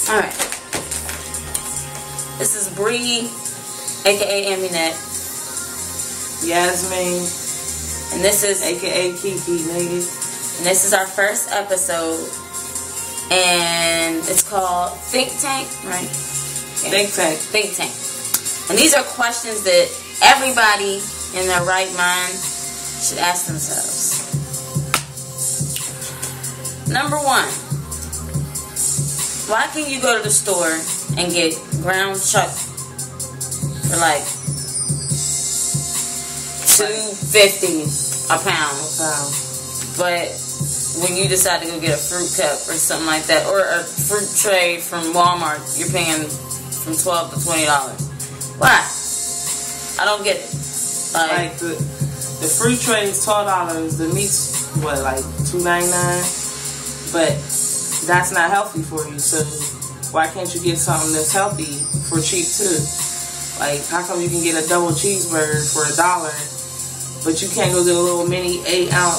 Alright. This is Bree, aka Amunet. Yasmine. And this is aka Kiki, nigga. And this is our first episode. And it's called Think Tank, right? Yeah. Think Tank. Think Tank. And these are questions that everybody in their right mind should ask themselves. Number 1. Why can you go to the store and get ground chuck for like $2.50 a pound? But when you decide to go get a fruit cup or something like that, or a fruit tray from Walmart, you're paying from $12 to $20. Why? I don't get it. Like the fruit tray is $12. The meat's what, like $2.99? But that's not healthy for you, so why can't you get something that's healthy for cheap too? Like, how come you can get a double cheeseburger for $1, but you can't go get a little mini 8-ounce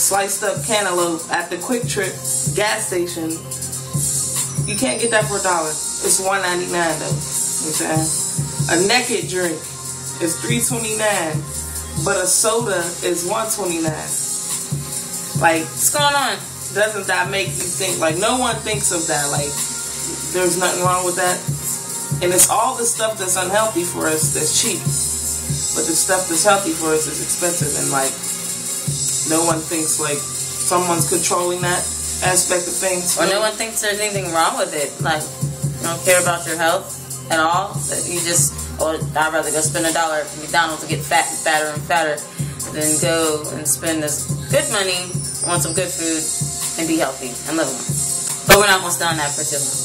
sliced up cantaloupe at the Quick Trip gas station? You can't get that for $1. It's $1.99 though. You know what I'm saying? A naked drink is $3.29, but a soda is $1.29. Like, what's going on? Doesn't that make you think? Like, no one thinks of that. Like, there's nothing wrong with that. And it's all the stuff that's unhealthy for us that's cheap, but the stuff that's healthy for us is expensive. And like, no one thinks like someone's controlling that aspect of things. Or no one thinks there's anything wrong with it. Like, you don't care about your health at all. That you just, I'd rather go spend $1 at McDonald's to get fat and fatter and fatter than go and spend this good money on some good food and be healthy and live long. But we're not going to stay on that for too long.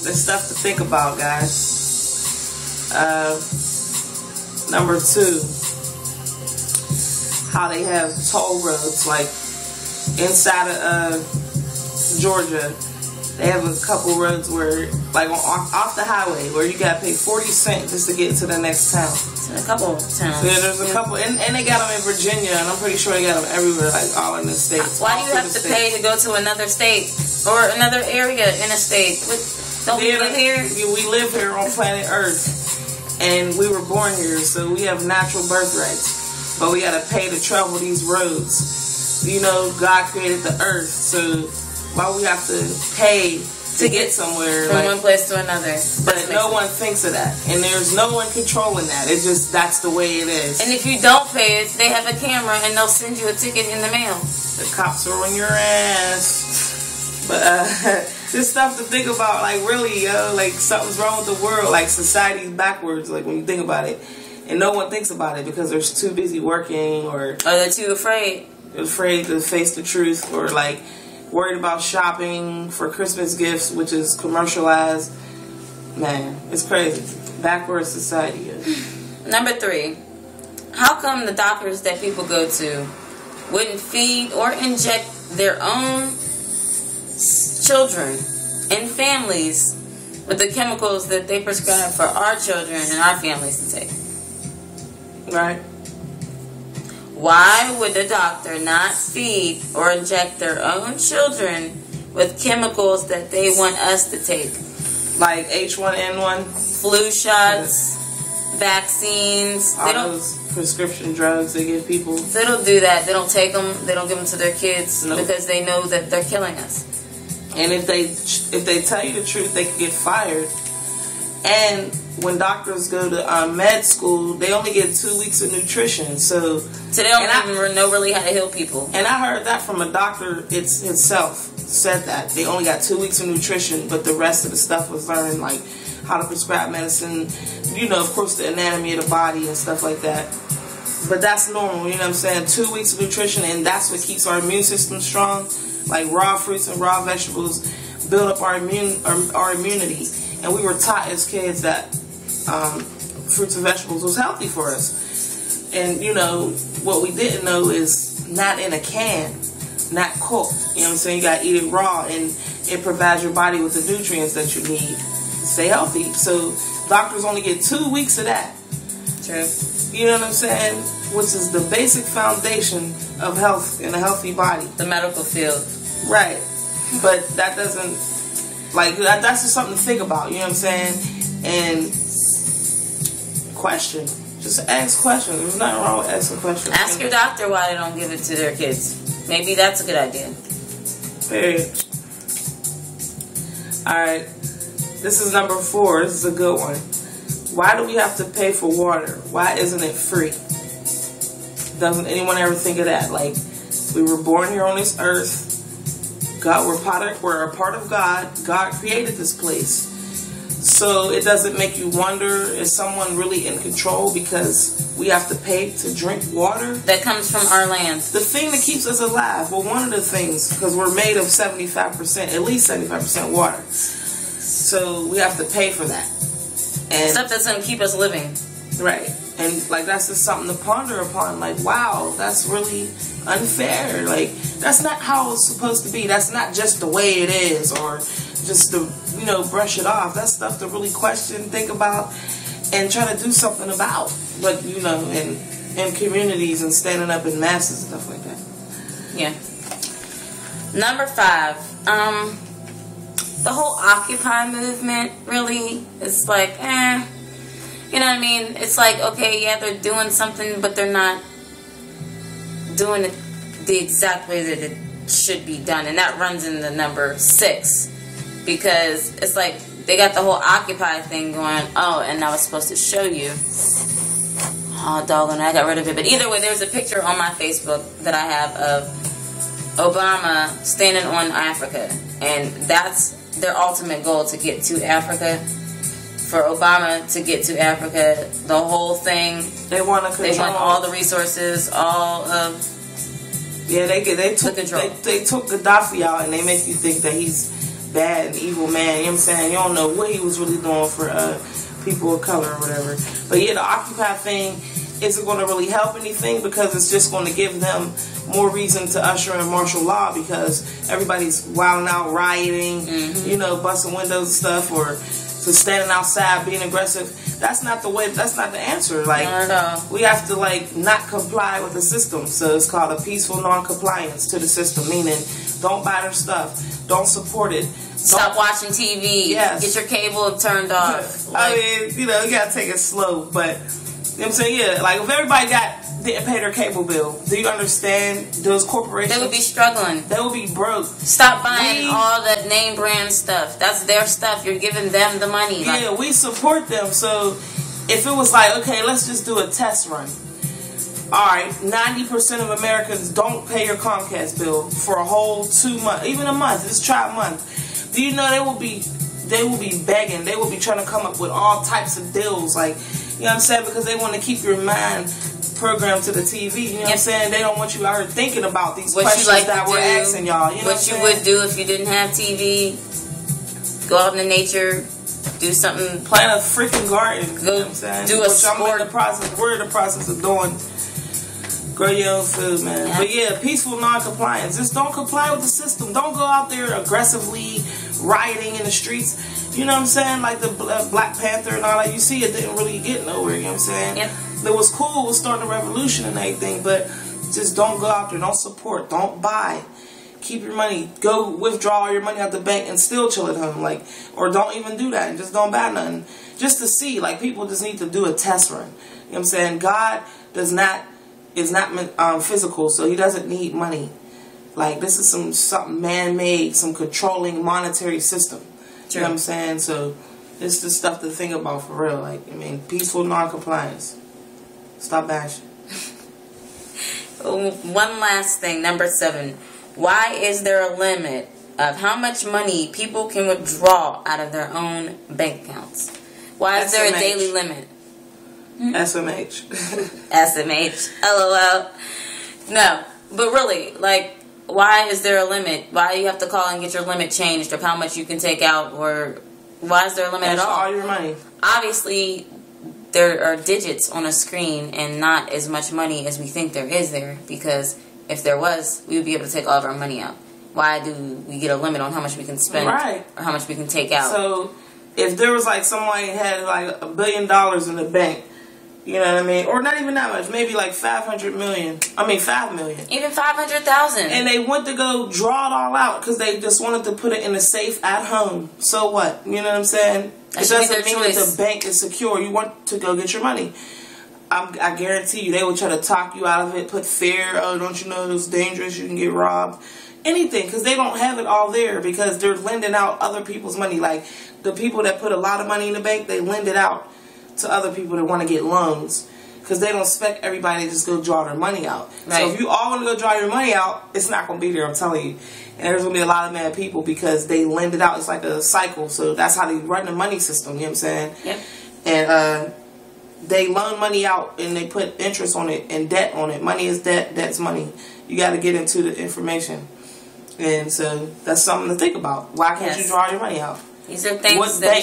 There's stuff to think about, guys. Number 2, how they have toll roads, like inside of Georgia. They have a couple roads where, like off the highway, where you gotta pay 40 cents just to get to the next town. In a couple towns. Yeah, there's a couple, and they got them in Virginia, and I'm pretty sure they got them everywhere, like all in the states. Why do you have to pay to go to another state or another area in a state? Don't we live here? We live here on planet Earth, and we were born here, so we have natural birthrights. But we gotta pay to travel these roads. You know, God created the earth, so why we have to pay to get somewhere from one place to another? But no one thinks of that, and there's no one controlling that. It's just, that's the way it is. And if you don't pay it, they have a camera and they'll send you a ticket in the mail. The cops are on your ass. But just stuff to think about. Like, really, like something's wrong with the world. Like, society's backwards. Like, when you think about it, and no one thinks about it because they're too busy working, or they're too afraid to face the truth, or like worried about shopping for Christmas gifts, which is commercialized. Man, it's crazy. Backwards society. Number 3, how come the doctors that people go to wouldn't feed or inject their own children and families with the chemicals that they prescribe for our children and our families to take? Right. Why would the doctor not feed or inject their own children with chemicals that they want us to take? Like H1N1? Flu shots, vaccines. All those prescription drugs they give people. They don't do that. They don't take them. They don't give them to their kids because they know that they're killing us. And if they tell you the truth, they can get fired. And when doctors go to med school, they only get 2 weeks of nutrition. So they don't even know really how to heal people. And I heard that from a doctor itself said that. They only got 2 weeks of nutrition, but the rest of the stuff was learning, like how to prescribe medicine, you know, of course, the anatomy of the body and stuff like that. But that's normal, you know what I'm saying? 2 weeks of nutrition, and that's what keeps our immune system strong. Like raw fruits and raw vegetables build up our immunity. And we were taught as kids that fruits and vegetables was healthy for us. And, you know, what we didn't know is not in a can, not cooked. You know what I'm saying? You got to eat it raw, and it provides your body with the nutrients that you need to stay healthy. So doctors only get 2 weeks of that. True. You know what I'm saying? Which is the basic foundation of health in a healthy body. The medical field. Right. But that doesn't Like, that's just something to think about, you know what I'm saying? And question. Just ask questions. There's nothing wrong with asking questions. Ask your doctor why they don't give it to their kids. Maybe that's a good idea. Period. Alright. This is number 4. This is a good one. Why do we have to pay for water? Why isn't it free? Doesn't anyone ever think of that? Like, we were born here on this earth. God, we're a part of God. God created this place. So it doesn't make you wonder, is someone really in control because we have to pay to drink water? That comes from our land. The thing that keeps us alive, well, one of the things, because we're made of 75%, at least 75% water. So we have to pay for that. And stuff that's going to keep us living. Right. And, like, that's just something to ponder upon. Like, wow, that's really unfair. Like, that's not how it's supposed to be. That's not just the way it is, or just to, you know, brush it off. That's stuff to really question, think about, and try to do something about. But, you know, in communities and standing up in masses and stuff like that. Yeah. Number 5. The whole Occupy movement, really, is like, you know what I mean? It's like, okay, yeah, they're doing something, but they're not doing it the exact way that it should be done. And that runs in the number 6. Because it's like, they got the whole Occupy thing going, oh, and I was supposed to show you. Oh, doggone, I got rid of it. But either way, there's a picture on my Facebook that I have of Obama standing on Africa. And that's their ultimate goal, to get to Africa. For Obama to get to Africa, the whole thing, they want to control. They want all the resources, all of. Yeah, they took the control. They took Gaddafi out, and they make you think that he's bad and evil man. You know what I'm saying? You don't know what he was really doing for people of color or whatever. But yeah, the Occupy thing isn't going to really help anything, because it's just going to give them more reason to usher in martial law, because everybody's wilding out, rioting, you know, busting windows and stuff, or to standing outside being aggressive. That's not the way. That's not the answer. Like, we have to, like, not comply with the system. So it's called a peaceful non-compliance to the system, meaning don't buy their stuff, don't support it, stop watching TV, yes, get your cable turned off. Like, I mean, you know, you gotta take it slow. But you know what I'm saying, yeah, like, if everybody didn't pay their cable bill, do you understand those corporations? They would be struggling. They would be broke. Stop buying all that name brand stuff. That's their stuff. You're giving them the money. Yeah, we support them. So if it was like, okay, let's just do a test run. Alright, 90% of Americans don't pay your Comcast bill for a whole 2 months, even a month. Just try a month. Do you know they will be begging. They will be trying to come up with all types of deals, like, you know what I'm saying, because they want to keep your mind programmed to the TV. You know what I'm saying? They don't want you out here thinking about these questions that we're asking y'all. You know what you would do if you didn't have TV? Go out in the nature, do something. Plant a freaking garden. Go, you know what I'm saying? do a sport. We're in the process of doing. Grow your own food, man. Yeah. But yeah, peaceful non-compliance. Just don't comply with the system. Don't go out there aggressively rioting in the streets. You know what I'm saying? Like the Black Panther and all that. You see, it didn't really get nowhere. You know what I'm saying? Yep. It was cool. It was starting a revolution and everything. But just don't go out there. Don't support. Don't buy. Keep your money. Go withdraw all your money out the bank and still chill at home. Like, or don't even do that and just don't buy nothing. Just to see. Like, people just need to do a test run. You know what I'm saying? God is not physical, so he doesn't need money. Like, this is something man-made, some controlling monetary system. You know what I'm saying? So it's the stuff to think about for real. Like, I mean, peaceful non-compliance. Stop bashing. One last thing, number 7. Why is there a limit of how much money people can withdraw out of their own bank accounts? Why is there a daily limit? SMH. SMH. LOL. No, but really, like, why is there a limit? Why do you have to call and get your limit changed of how much you can take out? Or why is there a limit at all? All your money. Obviously, there are digits on a screen and not as much money as we think there is there, because if there was, we would be able to take all of our money out. Why do we get a limit on how much we can spend or how much we can take out? So if there was like somebody had like $1 billion in the bank, You know what I mean? Or not even that much. Maybe like 500 million. I mean, 5 million. Even 500,000. And they went to go draw it all out because they just wanted to put it in a safe at home. So what? You know what I'm saying? It doesn't mean that the bank is secure. You want to go get your money. I guarantee you, they will try to talk you out of it, put fear. Oh, don't you know it's dangerous? You can get robbed. Anything, because they don't have it all there because they're lending out other people's money. Like the people that put a lot of money in the bank, they lend it out to other people that want to get loans because they don't expect everybody to just go draw their money out. Right. So if you all want to go draw your money out, it's not going to be there, I'm telling you. And there's going to be a lot of mad people because they lend it out. It's like a cycle. So that's how they run the money system, you know what I'm saying? Yep. And they loan money out and they put interest on it and debt on it. Money is debt, debt's money. You got to get into the information. And so that's something to think about. Why can't you draw your money out? These are things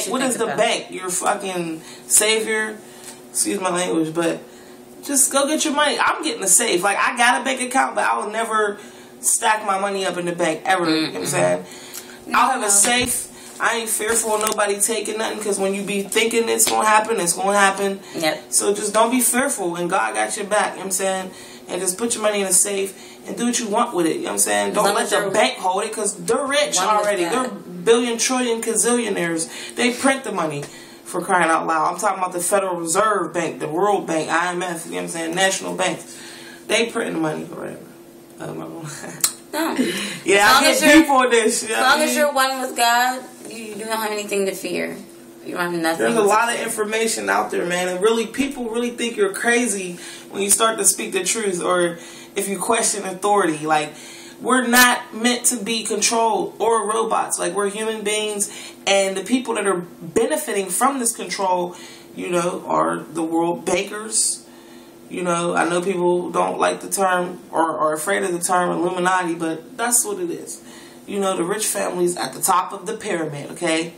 what is the bank? Your fucking savior? Excuse my language, but just go get your money. I'm getting a safe. Like, I got a bank account, but I will never stack my money up in the bank ever. You know what I'm saying? I'll have a safe. I ain't fearful of nobody taking nothing because when you be thinking it's going to happen, it's going to happen. Yep. So just don't be fearful and God got your back. You know what I'm saying? And just put your money in a safe and do what you want with it. You know what I'm saying? Don't let the bank hold it because they're rich already. They're billion, trillion, gazillionaires. They print the money for crying out loud. I'm talking about the Federal Reserve Bank, the World Bank, IMF, you know what I'm saying? National banks. They print the money for it. No. Yeah, I get deep on this. As long as you're one with God, you don't have anything to fear. You don't have nothing. There's a lot of information out there, man, and really, people really think you're crazy when you start to speak the truth, or if you question authority. Like, we're not meant to be controlled or robots. Like, we're human beings, and the people that are benefiting from this control, you know, are the world bankers. You know, I know people don't like the term or are afraid of the term Illuminati, but that's what it is. You know, the rich families at the top of the pyramid, okay?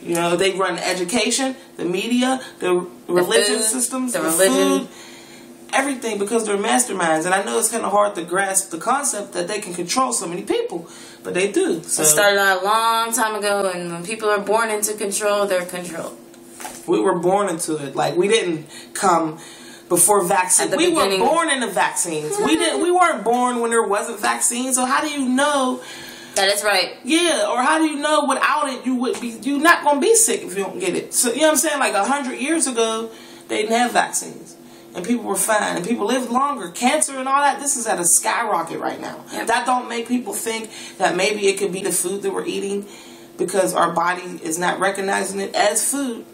You know, they run the education, the media, the religion systems, the food, everything, because they're masterminds. And I know it's kind of hard to grasp the concept that they can control so many people, but they do. So, it started out a long time ago, and when people are born into control, they're controlled. We were born into it. Like, we didn't come before vaccines. We were born into vaccines. We weren't born when there wasn't vaccines. So how do you know? That is right. Yeah, or how do you know without it you're not going to be sick if you don't get it? So, you know what I'm saying? Like 100 years ago, they didn't have vaccines. And people were fine. And people lived longer. Cancer and all that, this is at a skyrocket right now. Yep. That don't make people think that maybe it could be the food that we're eating because our body is not recognizing it as food.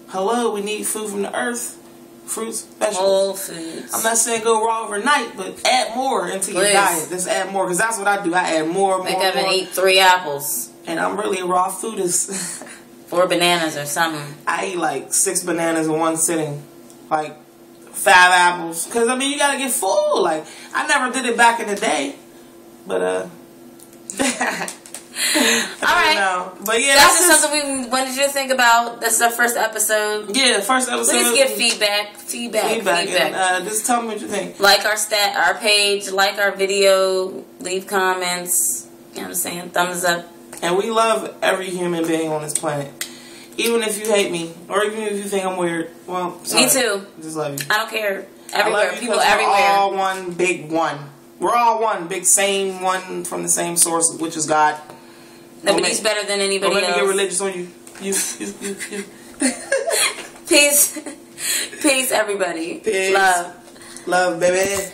Hello, we need food from the earth. Fruits, vegetables. Whole foods. I'm not saying go raw overnight, but add more into your diet. Just add more, because that's what I do. I add more. Make up and eat 3 apples. And I'm really a raw foodist. 4 bananas or something. I eat like 6 bananas in one sitting. Like 5 apples. Because, I mean, you got to get full. Like, I never did it back in the day. But, Alright. But yeah, that's just something we wanted you to think about. This is our first episode. Yeah, first episode. Please give feedback. And, just tell me what you think. Like our page, like our video, leave comments. You know what I'm saying? Thumbs up. And we love every human being on this planet. Even if you hate me, or even if you think I'm weird. Well, sorry. Me too. Just love you. I don't care. Everywhere. I love you, people everywhere. We're all one big one. We're all one big same one from the same source, which is God. Nobody's better than anybody else. Don't let me get religious on you. You. Peace. Peace, everybody. Peace. Love, baby.